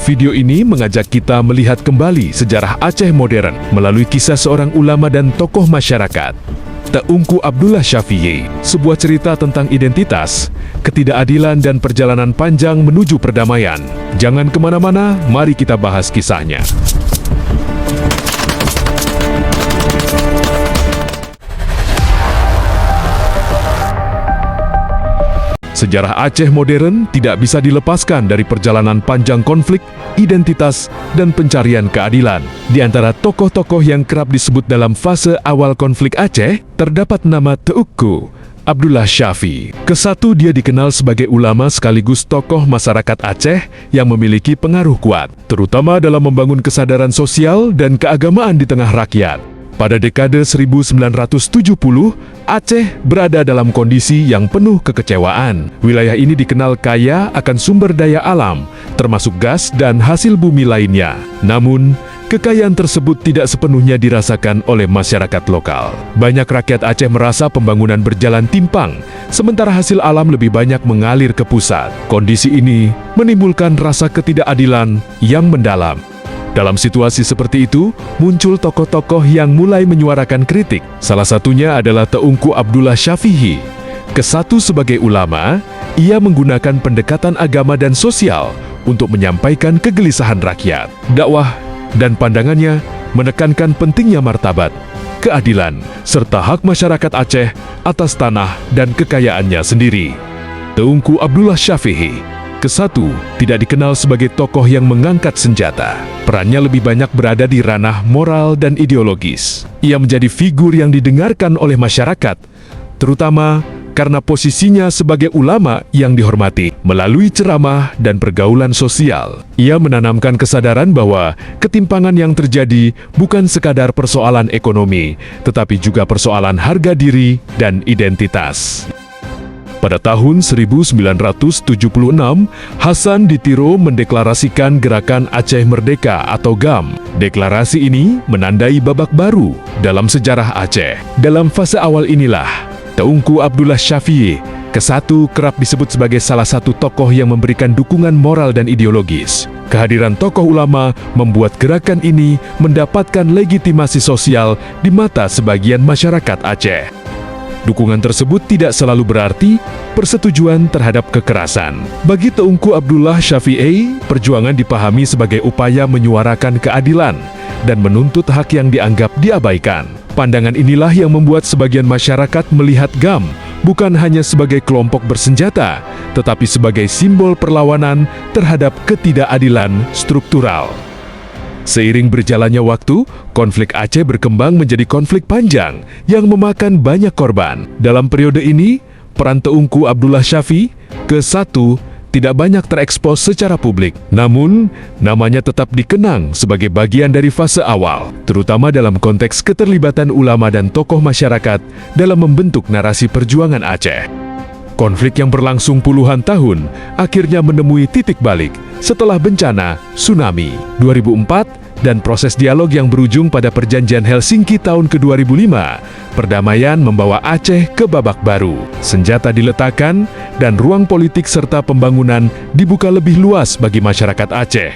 Video ini mengajak kita melihat kembali sejarah Aceh modern melalui kisah seorang ulama dan tokoh masyarakat, Teungku Abdullah Syafi'i, sebuah cerita tentang identitas, ketidakadilan dan perjalanan panjang menuju perdamaian. Jangan kemana-mana, mari kita bahas kisahnya. Sejarah Aceh modern tidak bisa dilepaskan dari perjalanan panjang konflik, identitas, dan pencarian keadilan. Di antara tokoh-tokoh yang kerap disebut dalam fase awal konflik Aceh, terdapat nama Teungku Abdullah Syafi'i. Kesatu, dia dikenal sebagai ulama sekaligus tokoh masyarakat Aceh yang memiliki pengaruh kuat, terutama dalam membangun kesadaran sosial dan keagamaan di tengah rakyat. Pada dekade 1970, Aceh berada dalam kondisi yang penuh kekecewaan. Wilayah ini dikenal kaya akan sumber daya alam, termasuk gas dan hasil bumi lainnya. Namun, kekayaan tersebut tidak sepenuhnya dirasakan oleh masyarakat lokal. Banyak rakyat Aceh merasa pembangunan berjalan timpang, sementara hasil alam lebih banyak mengalir ke pusat. Kondisi ini menimbulkan rasa ketidakadilan yang mendalam. Dalam situasi seperti itu, muncul tokoh-tokoh yang mulai menyuarakan kritik. Salah satunya adalah Teungku Abdullah Syafi'i. Kesatu sebagai ulama, ia menggunakan pendekatan agama dan sosial untuk menyampaikan kegelisahan rakyat. Dakwah dan pandangannya menekankan pentingnya martabat, keadilan, serta hak masyarakat Aceh atas tanah dan kekayaannya sendiri. Teungku Abdullah Syafi'i Kesatu tidak dikenal sebagai tokoh yang mengangkat senjata. Perannya lebih banyak berada di ranah moral dan ideologis. Ia menjadi figur yang didengarkan oleh masyarakat, terutama karena posisinya sebagai ulama yang dihormati. Melalui ceramah dan pergaulan sosial, ia menanamkan kesadaran bahwa ketimpangan yang terjadi bukan sekadar persoalan ekonomi, tetapi juga persoalan harga diri dan identitas. Pada tahun 1976, Hasan Ditiro mendeklarasikan Gerakan Aceh Merdeka atau GAM. Deklarasi ini menandai babak baru dalam sejarah Aceh. Dalam fase awal inilah, Teungku Abdullah Syafi'i Kesatu kerap disebut sebagai salah satu tokoh yang memberikan dukungan moral dan ideologis. Kehadiran tokoh ulama membuat gerakan ini mendapatkan legitimasi sosial di mata sebagian masyarakat Aceh. Dukungan tersebut tidak selalu berarti persetujuan terhadap kekerasan. Bagi Teungku Abdullah Syafi'i, perjuangan dipahami sebagai upaya menyuarakan keadilan dan menuntut hak yang dianggap diabaikan. Pandangan inilah yang membuat sebagian masyarakat melihat GAM bukan hanya sebagai kelompok bersenjata, tetapi sebagai simbol perlawanan terhadap ketidakadilan struktural. Seiring berjalannya waktu, konflik Aceh berkembang menjadi konflik panjang yang memakan banyak korban. Dalam periode ini, peran Teungku Abdullah Syafi'i Kesatu tidak banyak terekspos secara publik. Namun, namanya tetap dikenang sebagai bagian dari fase awal, terutama dalam konteks keterlibatan ulama dan tokoh masyarakat dalam membentuk narasi perjuangan Aceh. Konflik yang berlangsung puluhan tahun akhirnya menemui titik balik setelah bencana tsunami 2004 dan proses dialog yang berujung pada perjanjian Helsinki tahun ke-2005. Perdamaian membawa Aceh ke babak baru. Senjata diletakkan dan ruang politik serta pembangunan dibuka lebih luas bagi masyarakat Aceh.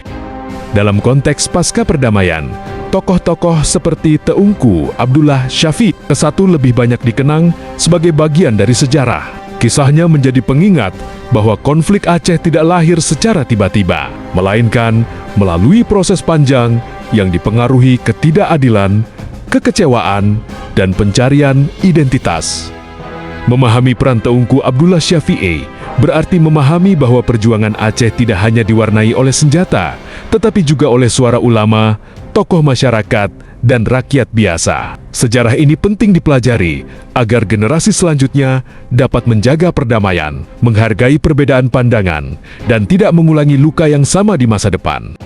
Dalam konteks pasca perdamaian, tokoh-tokoh seperti Teungku Abdullah Syafi'i Kesatu lebih banyak dikenang sebagai bagian dari sejarah. Kisahnya menjadi pengingat bahwa konflik Aceh tidak lahir secara tiba-tiba, melainkan melalui proses panjang yang dipengaruhi ketidakadilan, kekecewaan, dan pencarian identitas. Memahami peran Teungku Abdullah Syafi'i berarti memahami bahwa perjuangan Aceh tidak hanya diwarnai oleh senjata, tetapi juga oleh suara ulama, tokoh masyarakat, dan rakyat biasa. Sejarah ini penting dipelajari agar generasi selanjutnya dapat menjaga perdamaian, menghargai perbedaan pandangan, dan tidak mengulangi luka yang sama di masa depan.